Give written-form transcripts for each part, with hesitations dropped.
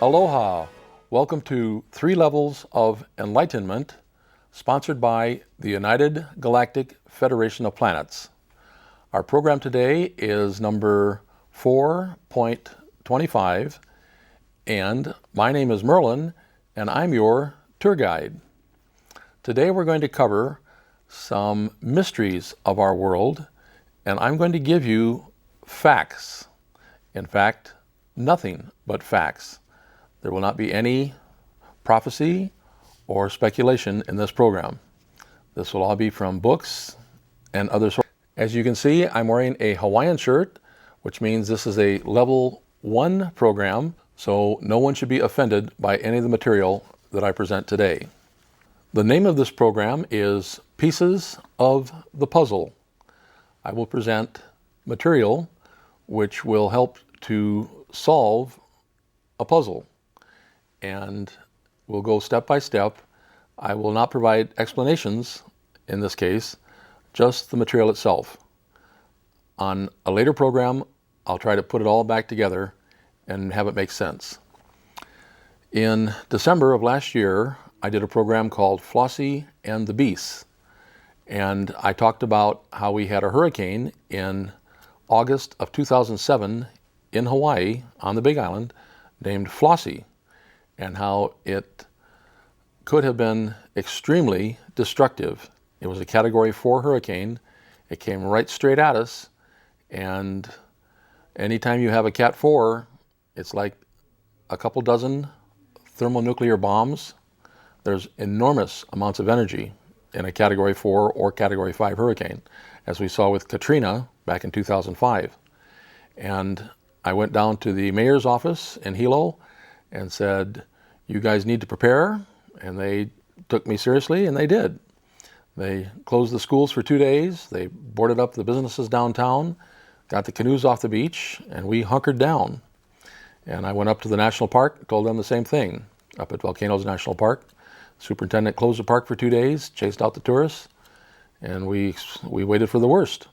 Aloha! Welcome to 3 Levels of Enlightenment, sponsored by the United Galactic Federation of Planets. Our program today is number 4.25, and my name is Merlin, and I'm your tour guide. Today we're going to cover some mysteries of our world, and I'm going to give you facts. In fact, nothing but facts. There will not be any prophecy or speculation in this program. This will all be from books and other sources. As you can see, I'm wearing a Hawaiian shirt, which means this is a level 1 program, so no one should be offended by any of the material that I present today. The name of this program is Pieces of the Puzzle. I will present material which will help to solve a puzzle. And we'll go step by step. I will not provide explanations in this case, just the material itself. On a later program, I'll try to put it all back together and have it make sense. In December of last year, I did a program called FLOSSIE and the Beasts. And I talked about how we had a hurricane in August of 2007 in Hawaii on the Big Island named FLOSSIE, and how it could have been extremely destructive. It was a Category 4 hurricane. It came right straight at us, and anytime you have a Cat 4, it's like a couple dozen thermonuclear bombs. There's enormous amounts of energy in a Category 4 or Category 5 hurricane, as we saw with Katrina back in 2005. And I went down to the mayor's office in Hilo and said, you guys need to prepare, and they took me seriously, and they did. They closed the schools for 2 days, they boarded up the businesses downtown, got the canoes off the beach, and we hunkered down. And I went up to the national park, told them the same thing, up at Volcanoes National Park. Superintendent closed the park for 2 days, chased out the tourists, and we waited for the worst.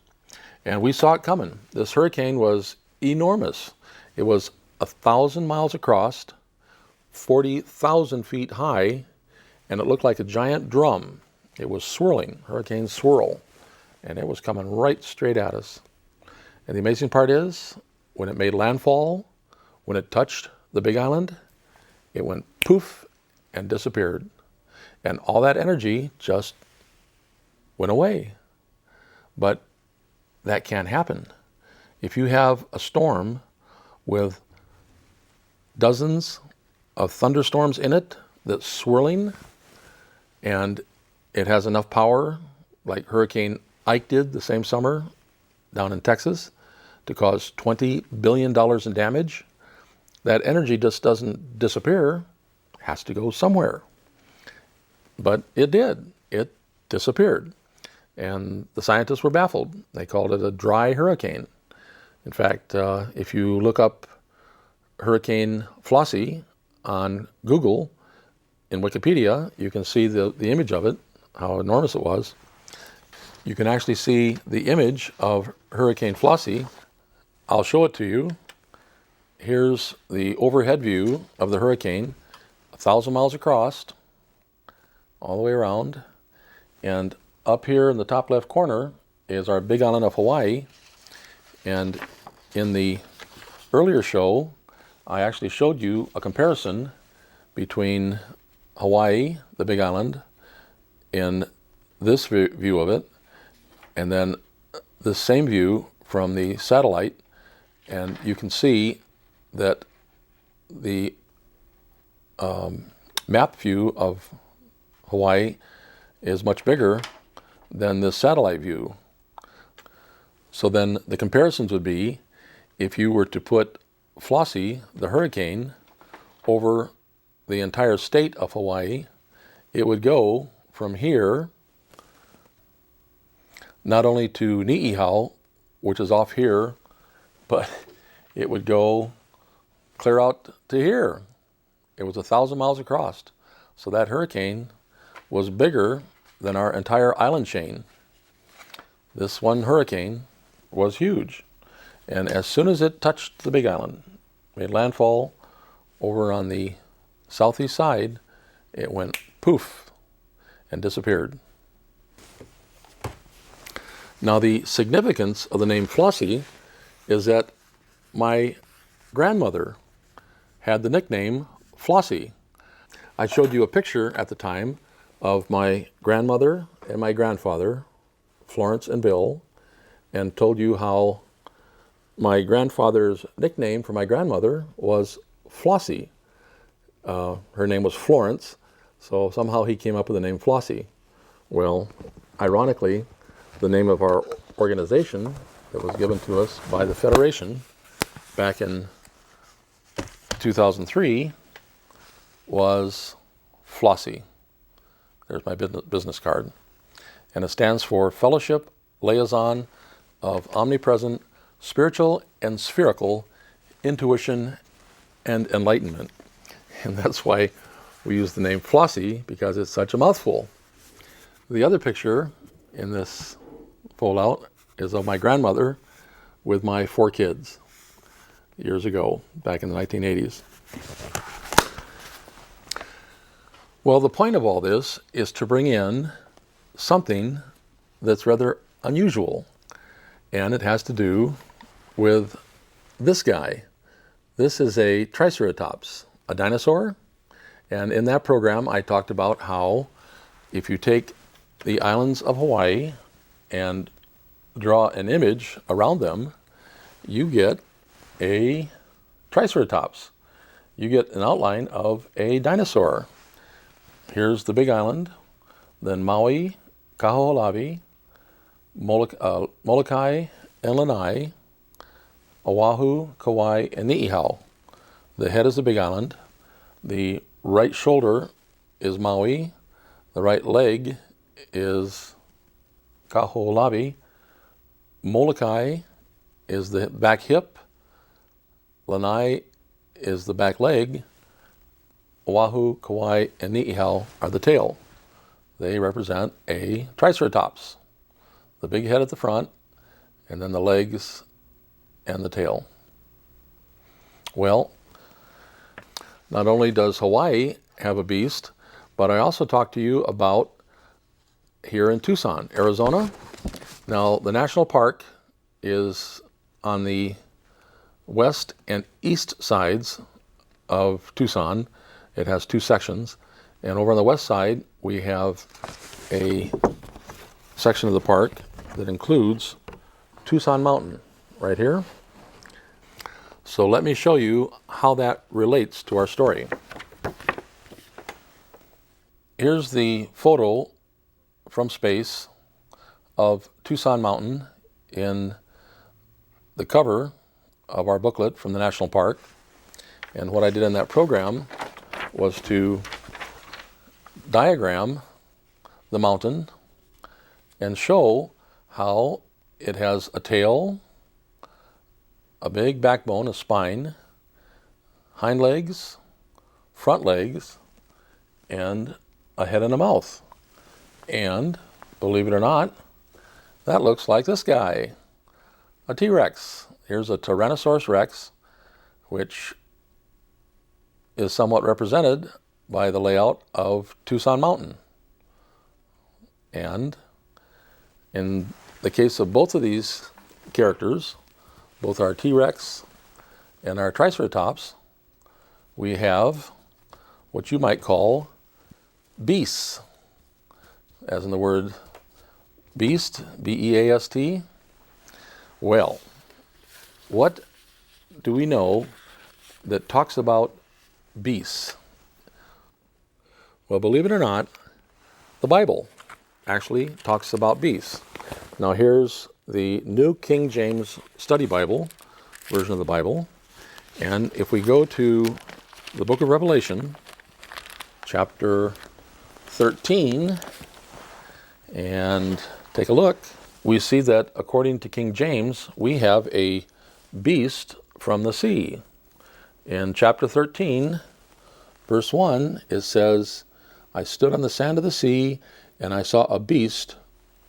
And we saw it coming. This hurricane was enormous. It was 1,000 miles across, 40,000 feet high, and it looked like a giant drum. It was swirling, hurricane swirl, and it was coming right straight at us. And the amazing part is, when it made landfall, when it touched the Big Island, it went poof and disappeared. And all that energy just went away. But that can't happen. If you have a storm with dozens of thunderstorms in it that's swirling, and it has enough power, like Hurricane Ike did the same summer down in Texas, to cause $20 billion in damage, that energy just doesn't disappear, it has to go somewhere. But it did. It disappeared. And the scientists were baffled. They called it a dry hurricane. In fact, if you look up Hurricane FLOSSIE on Google, in Wikipedia, you can see the image of it, how enormous it was. You can actually see the image of Hurricane FLOSSIE. I'll show it to you. Here's the overhead view of the hurricane, 1,000 miles across, all the way around. And up here in the top left corner is our Big Island of Hawai'i. And in the earlier show, I actually showed you a comparison between Hawaii, the Big Island, in this view of it, and then the same view from the satellite. And you can see that the map view of Hawaii is much bigger than the satellite view. So then the comparisons would be, if you were to put FLOSSIE, the hurricane, over the entire state of Hawaii, it would go from here, not only to Ni'ihau, which is off here, but it would go clear out to here. It was 1,000 miles across. So that hurricane was bigger than our entire island chain. This one hurricane was huge. And as soon as it touched the Big Island, made landfall, over on the southeast side, it went poof and disappeared. Now the significance of the name Flossie is that my grandmother had the nickname Flossie. I showed you a picture at the time of my grandmother and my grandfather, Florence and Bill, and told you how my grandfather's nickname for my grandmother was Flossie. Her name was Florence, so somehow he came up with the name Flossie. Well, ironically, the name of our organization that was given to us by the Federation back in 2003 was FLOSSIE. There's my business card. And it stands for Fellowship Liaison of Omnipresent Spiritual and Spherical Intuition and Enlightenment. And that's why we use the name Flossie, because it's such a mouthful. The other picture in this fold-out is of my grandmother with my 4 kids years ago, back in the 1980s. Well, the point of all this is to bring in something that's rather unusual, and it has to do with this guy. This is a Triceratops, a dinosaur, and in that program I talked about how if you take the islands of Hawaii and draw an image around them, you get a Triceratops. You get an outline of a dinosaur. Here's the Big Island, then Maui, Kaho'olawe, Molokai and Lanai, Oahu, Kauai, and Ni'ihau. The head is the Big Island. The right shoulder is Maui. The right leg is Kaho'olawe. Molokai is the back hip. Lanai is the back leg. Oahu, Kauai, and Ni'ihau are the tail. They represent a Triceratops. The big head at the front, and then the legs and the tail. Well, not only does Hawaii have a beast, but I also talked to you about here in Tucson, Arizona. Now, the national park is on the west and east sides of Tucson. It has 2 sections. And over on the west side, we have a section of the park that includes Tucson Mountain right here. So let me show you how that relates to our story. Here's the photo from space of Tucson Mountain in the cover of our booklet from the National Park. And what I did in that program was to diagram the mountain and show how it has a tail, a big backbone, a spine, hind legs, front legs, and a head and a mouth. And, believe it or not, that looks like this guy, a T-Rex. Here's a Tyrannosaurus Rex, which is somewhat represented by the layout of Tucson Mountain. And in the case of both of these characters, both our T-Rex and our Triceratops, we have what you might call beasts, as in the word beast, B-E-A-S-T. Well, what do we know that talks about beasts? Well, believe it or not, the Bible actually talks about beasts. Now here's the New King James Study Bible, version of the Bible. And if we go to the book of Revelation, chapter 13, and take a look, we see that according to King James, we have a beast from the sea. In chapter 13, verse 1, it says, I stood on the sand of the sea, and I saw a beast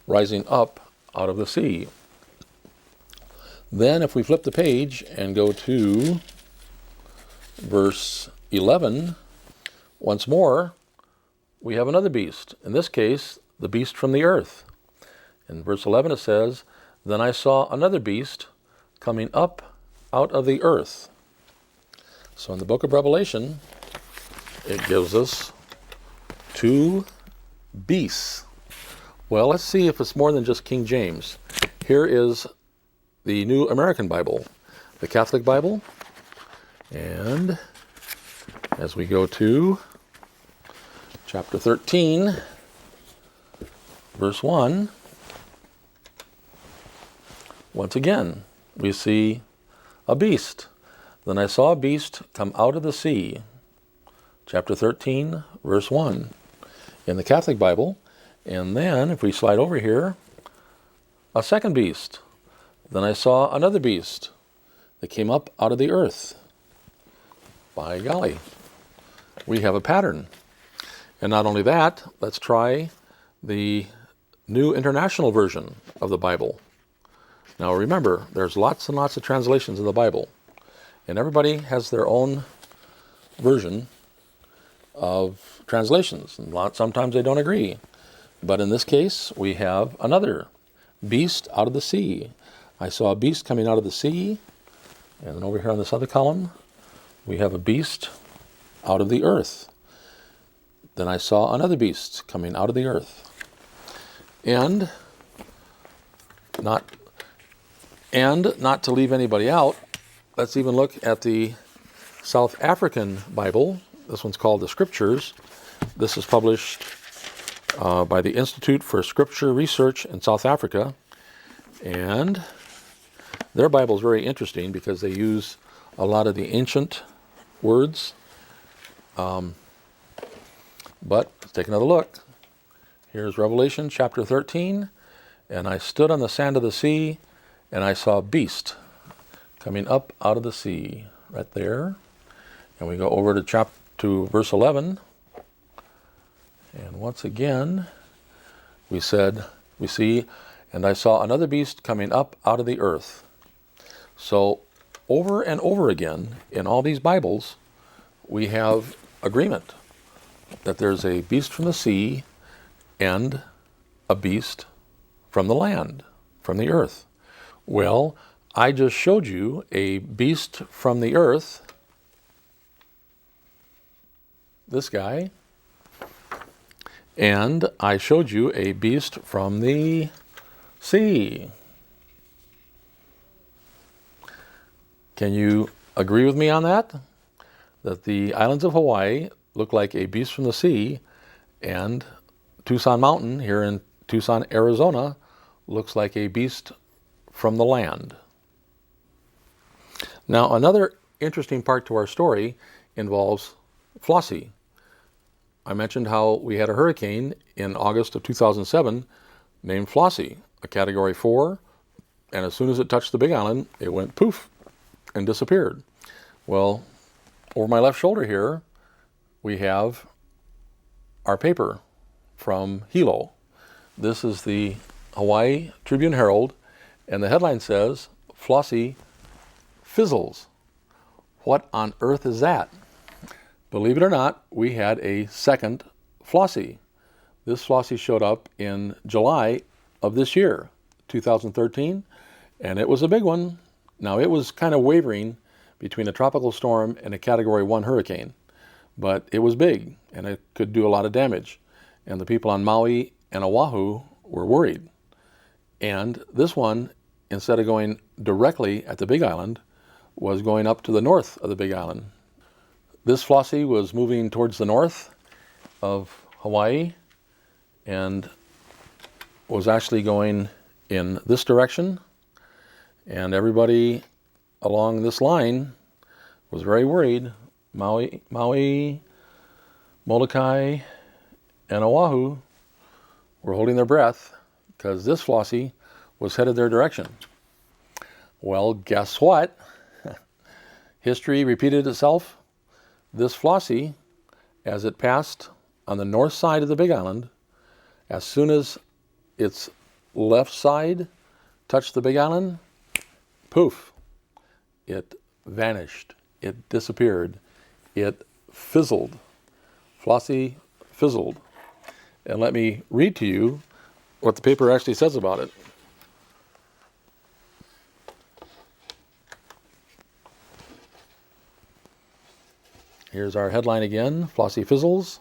rising up out of the sea. Then if we flip the page and go to verse 11, once more, we have another beast. In this case, the beast from the earth. In verse 11 it says, "Then I saw another beast coming up out of the earth." So in the book of Revelation, it gives us two beasts. Well, let's see if it's more than just King James. Here is the New American Bible, the Catholic Bible. And as we go to chapter 13, verse 1, once again, we see a beast. "Then I saw a beast come out of the sea." Chapter 13, verse 1 in the Catholic Bible. And then, if we slide over here, a second beast. "Then I saw another beast that came up out of the earth." By golly, we have a pattern. And not only that, let's try the New International Version of the Bible. Now remember, there's lots and lots of translations of the Bible, and everybody has their own version of translations, and sometimes they don't agree. But in this case, we have another beast out of the sea. "I saw a beast coming out of the sea," and then over here on this other column, we have a beast out of the earth. "Then I saw another beast coming out of the earth." And not to leave anybody out, let's even look at the South African Bible. This one's called the Scriptures. This is published by the Institute for Scripture Research in South Africa. And their Bible is very interesting because they use a lot of the ancient words. But let's take another look. Here's Revelation chapter 13. "And I stood on the sand of the sea, and I saw a beast coming up out of the sea." Right there. And we go over to verse 11. And once again, we see, "And I saw another beast coming up out of the earth." So over and over again in all these Bibles, we have agreement that there's a beast from the sea and a beast from the land, from the earth. Well, I just showed you a beast from the earth, this guy, and I showed you a beast from the sea. Can you agree with me on that? That the islands of Hawaii look like a beast from the sea, and Tucson Mountain here in Tucson, Arizona, looks like a beast from the land. Now, another interesting part to our story involves FLOSSIE. I mentioned how we had a hurricane in August of 2007 named FLOSSIE, a Category 4, and as soon as it touched the Big Island, it went poof and disappeared. Well, over my left shoulder here, we have our paper from Hilo. This is the Hawaii Tribune Herald, and the headline says, "FLOSSIE fizzles." What on earth is that? Believe it or not, we had a second FLOSSIE. This FLOSSIE showed up in July of this year, 2013, and it was a big one. Now, it was kind of wavering between a tropical storm and a Category 1 hurricane, but it was big, and it could do a lot of damage. And the people on Maui and Oahu were worried. And this one, instead of going directly at the Big Island, was going up to the north of the Big Island. This FLOSSIE was moving towards the north of Hawaii and was actually going in this direction. And everybody along this line was very worried. Maui, Molokai, and Oahu were holding their breath because this FLOSSIE was headed their direction. Well, guess what? History repeated itself. This FLOSSIE, as it passed on the north side of the Big Island, as soon as its left side touched the Big Island, poof, it vanished, it disappeared, it fizzled. Flossie fizzled. And let me read to you what the paper actually says about it. Here's our headline again, Flossie fizzles.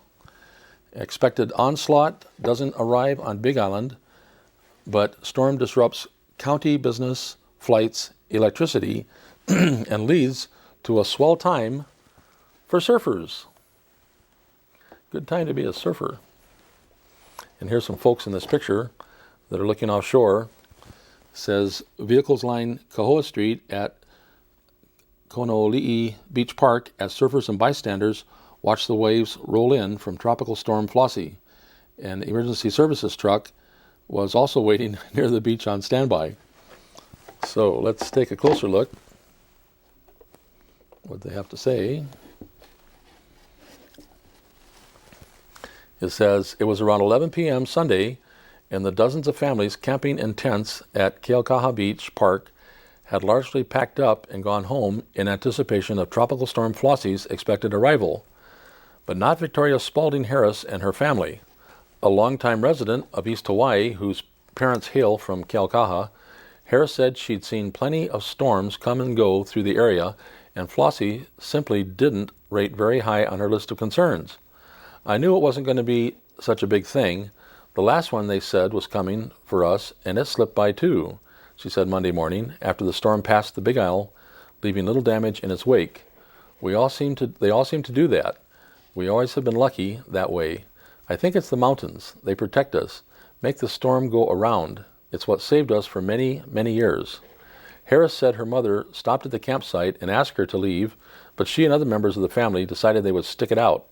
Expected onslaught doesn't arrive on Big Island, but storm disrupts county business, flights, electricity, and leads to a swell time for surfers. Good time to be a surfer. And here's some folks in this picture that are looking offshore. It says, vehicles line Kahoa Street at Konoli'i Beach Park as surfers and bystanders watch the waves roll in from Tropical Storm Flossie. An emergency services truck was also waiting near the beach on standby. So let's take a closer look what they have to say. It says, it was around 11 p.m. Sunday, and the dozens of families camping in tents at Keaukaha Beach Park had largely packed up and gone home in anticipation of Tropical Storm Flossie's expected arrival. But not Victoria Spalding Harris and her family. A longtime resident of East Hawaii, whose parents hail from Keaukaha, Harris said she'd seen plenty of storms come and go through the area, and Flossie simply didn't rate very high on her list of concerns. I knew it wasn't going to be such a big thing. The last one they said was coming for us, and it slipped by too, she said Monday morning after the storm passed the Big Isle, leaving little damage in its wake. They all seem to do that. We always have been lucky that way. I think it's the mountains. They protect us, make the storm go around. It's what saved us for many, many years. Harris said her mother stopped at the campsite and asked her to leave, but she and other members of the family decided they would stick it out.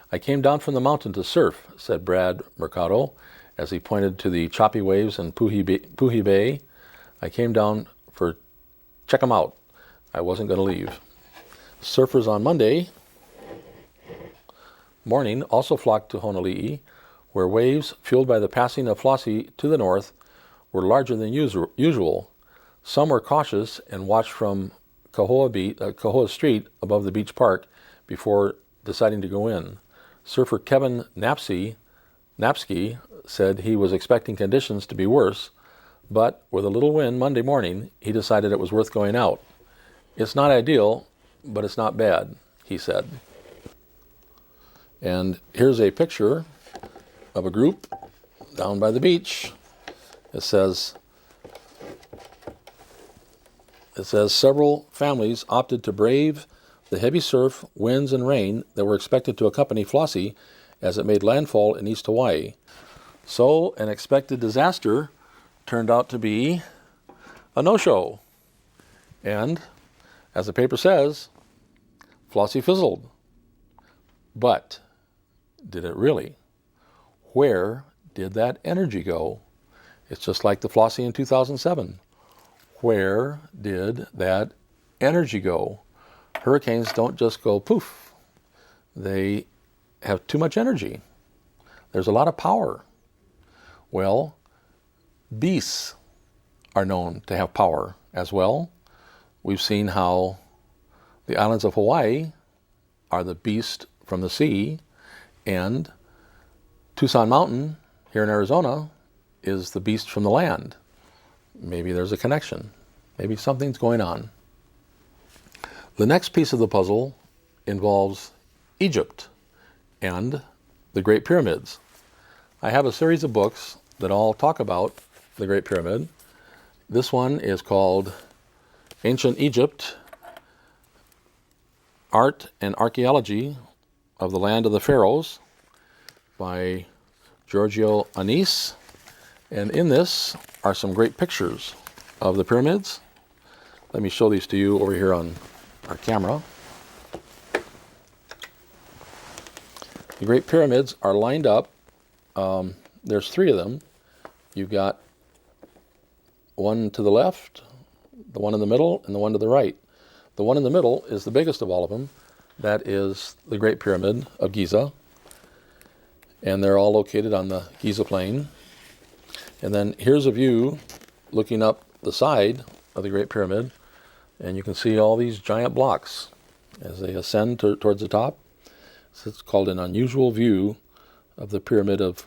I came down from the mountain to surf, said Brad Mercado, as he pointed to the choppy waves in Puhi Bay. I came down for check 'em out. I wasn't going to leave. Surfers on Monday morning also flocked to Honolulu, where waves, fueled by the passing of Flossie to the north, were larger than usual. Some were cautious and watched from Kahoa Street above the beach park before deciding to go in. Surfer Kevin Napsky said he was expecting conditions to be worse, but with a little wind Monday morning, he decided it was worth going out. It's not ideal, but it's not bad, he said. And here's a picture of a group down by the beach. It says several families opted to brave the heavy surf, winds, and rain that were expected to accompany Flossie as it made landfall in East Hawaii. So an expected disaster turned out to be a no-show. And, as the paper says, Flossie fizzled. But did it really? Where did that energy go? It's just like the Flossie in 2007. Where did that energy go? Hurricanes don't just go poof. They have too much energy. There's a lot of power. Well, beasts are known to have power as well. We've seen how the islands of Hawaii are the beast from the sea, and Tucson Mountain here in Arizona is the beast from the land. Maybe there's a connection. Maybe something's going on. The next piece of the puzzle involves Egypt and the Great Pyramids. I have a series of books that all talk about the Great Pyramid. This one is called Ancient Egypt, Art and Archaeology of the Land of the Pharaohs by Giorgio Anise. And in this are some great pictures of the pyramids. Let me show these to you over here on our camera. The Great Pyramids are lined up. There's three of them. You've got one to the left, the one in the middle, and the one to the right. The one in the middle is the biggest of all of them. That is the Great Pyramid of Giza. And they're all located on the Giza Plain. And then here's a view looking up the side of the Great Pyramid. And you can see all these giant blocks as they ascend towards the top. It's called An Unusual View of the Pyramid of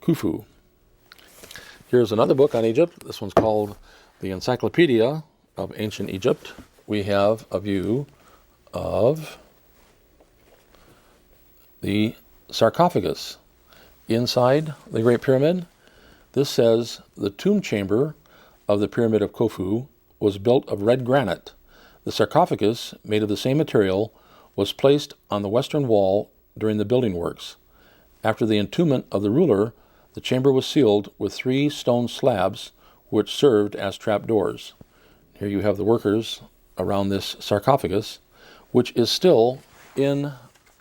Khufu. Here's another book on Egypt. This one's called The Encyclopedia of Ancient Egypt. We have a view of the sarcophagus inside the Great Pyramid. This says the tomb chamber of the Pyramid of Khufu was built of red granite. The sarcophagus, made of the same material, was placed on the western wall during the building works. After the entombment of the ruler, the chamber was sealed with 3 stone slabs which served as trapdoors. Here you have the workers around this sarcophagus, which is still in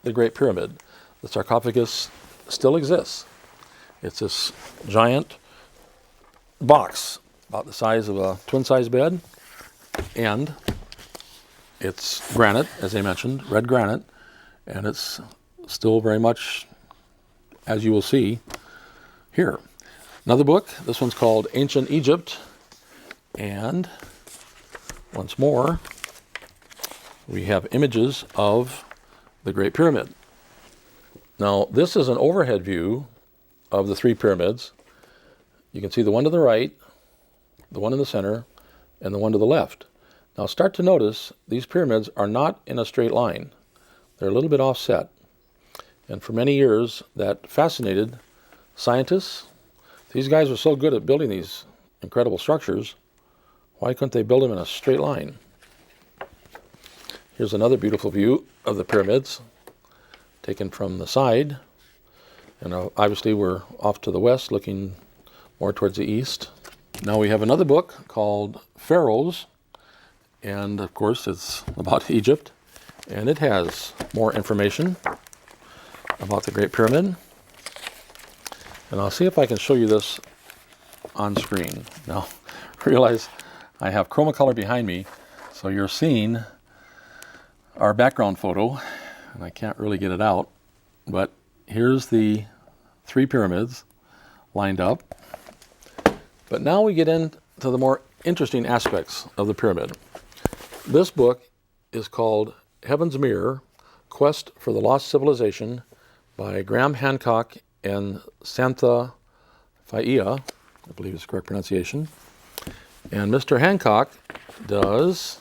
the Great Pyramid. The sarcophagus still exists. It's this giant box about the size of a twin-size bed, and it's granite, as I mentioned, red granite, and it's still very much, as you will see here. Another book, this one's called Ancient Egypt, and once more, we have images of the Great Pyramid. Now, this is an overhead view of the 3 pyramids. You can see the one to the right, the one in the center, and the one to the left. Now, start to notice these pyramids are not in a straight line. They're a little bit offset. And for many years, that fascinated scientists. These guys were so good at building these incredible structures. Why couldn't they build them in a straight line? Here's another beautiful view of the pyramids, taken from the side. And obviously we're off to the west, looking more towards the east. Now we have another book called Pharaohs, and of course it's about Egypt, and it has more information about the Great Pyramid. And I'll see if I can show you this on screen. Now, realize I have chroma color behind me, so you're seeing our background photo, and I can't really get it out, but here's the 3 pyramids lined up. But now we get into the more interesting aspects of the pyramid. This book is called Heaven's Mirror, Quest for the Lost Civilization by Graham Hancock and Santha Faia, I believe is the correct pronunciation. And Mr. Hancock does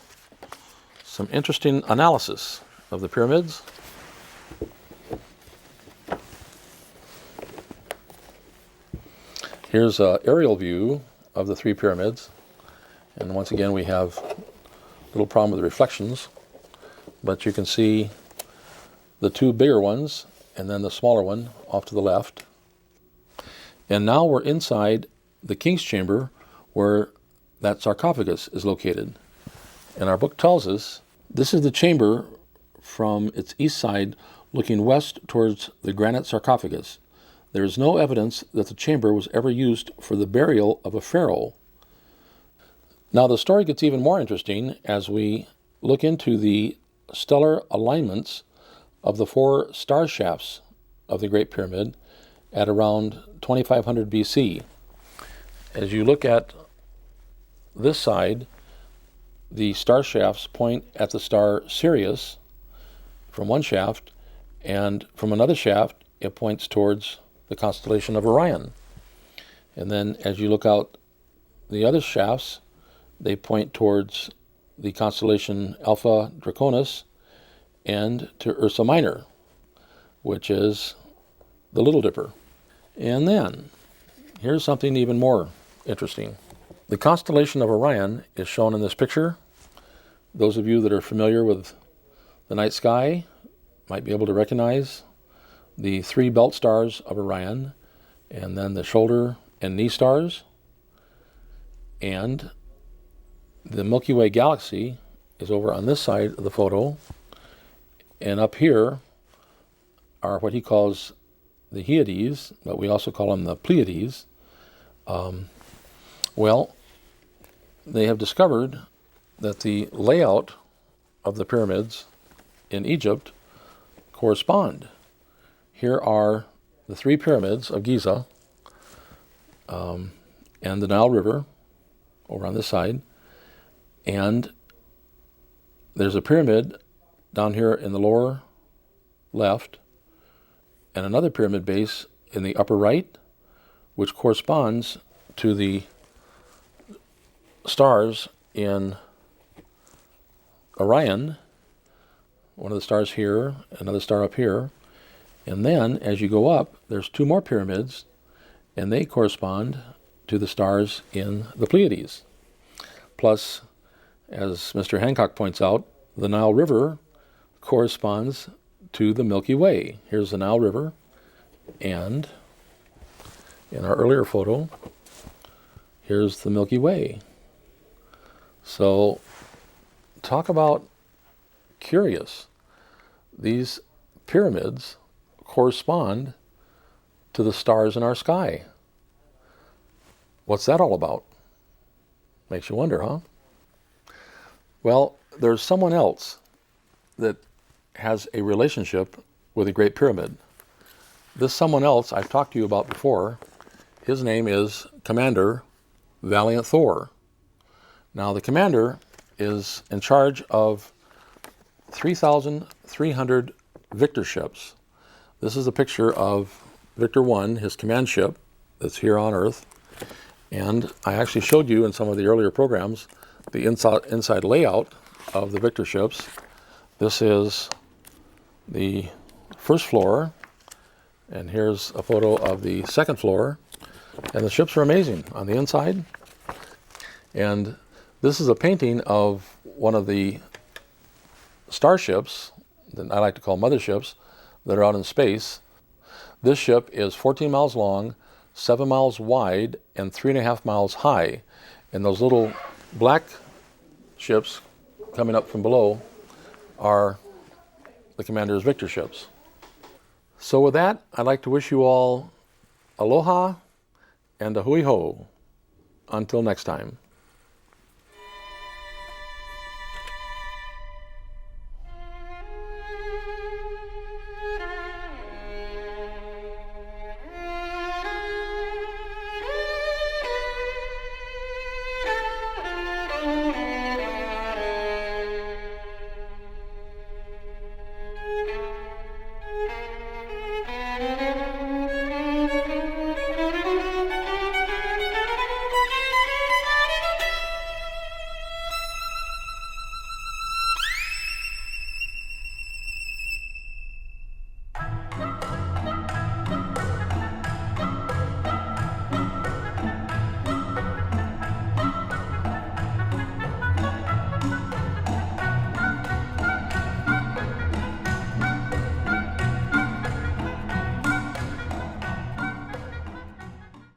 some interesting analysis of the pyramids. Here's an aerial view of the 3 pyramids. And once again, we have a little problem with the reflections. But you can see the 2 bigger ones and then the smaller one off to the left. And now we're inside the king's chamber where that sarcophagus is located. And our book tells us this is the chamber from its east side looking west towards the granite sarcophagus. There is no evidence that the chamber was ever used for the burial of a pharaoh. Now the story gets even more interesting as we look into the stellar alignments of the 4 star shafts of the Great Pyramid at around 2500 BC. As you look at this side, the star shafts point at the star Sirius from one shaft, and from another shaft it points towards the constellation of Orion. And then as you look out the other shafts, they point towards the constellation Alpha Draconis and to Ursa Minor, which is the Little Dipper. And then here's something even more interesting. The constellation of Orion is shown in this picture. Those of you that are familiar with the night sky might be able to recognize the 3 belt stars of Orion, and then the shoulder and knee stars. And the Milky Way galaxy is over on this side of the photo. And up here are what he calls the Hyades, but we also call them the Pleiades. Well, they have discovered that the layout of the pyramids in Egypt correspond. Here are the 3 pyramids of Giza and the Nile River over on this side. And there's a pyramid down here in the lower left, and another pyramid base in the upper right, which corresponds to the stars in Orion, one of the stars here, another star up here, and then as you go up, there's two more pyramids, and they correspond to the stars in the Pleiades. Plus, as Mr. Hancock points out, the Nile River corresponds to the Milky Way. Here's the Nile River, and in our earlier photo, here's the Milky Way. So, talk about curious. These pyramids correspond to the stars in our sky. What's that all about? Makes you wonder, huh? Well, there's someone else that has a relationship with the Great Pyramid. This someone else I've talked to you about before. His name is Commander Valiant Thor. Now, the commander is in charge of 3,300 Victor ships. This is a picture of Victor 1, his command ship that's here on Earth. And I actually showed you in some of the earlier programs the inside layout of the Victor ships. This is the first floor, and here's a photo of the second floor. And the ships are amazing on the inside. And this is a painting of one of the starships that I like to call motherships that are out in space. This ship is 14 miles long, 7 miles wide, and 3.5 miles high. And those little black ships coming up from below are the Commander's Victor ships. So with that, I'd like to wish you all aloha and a hui ho. Until next time.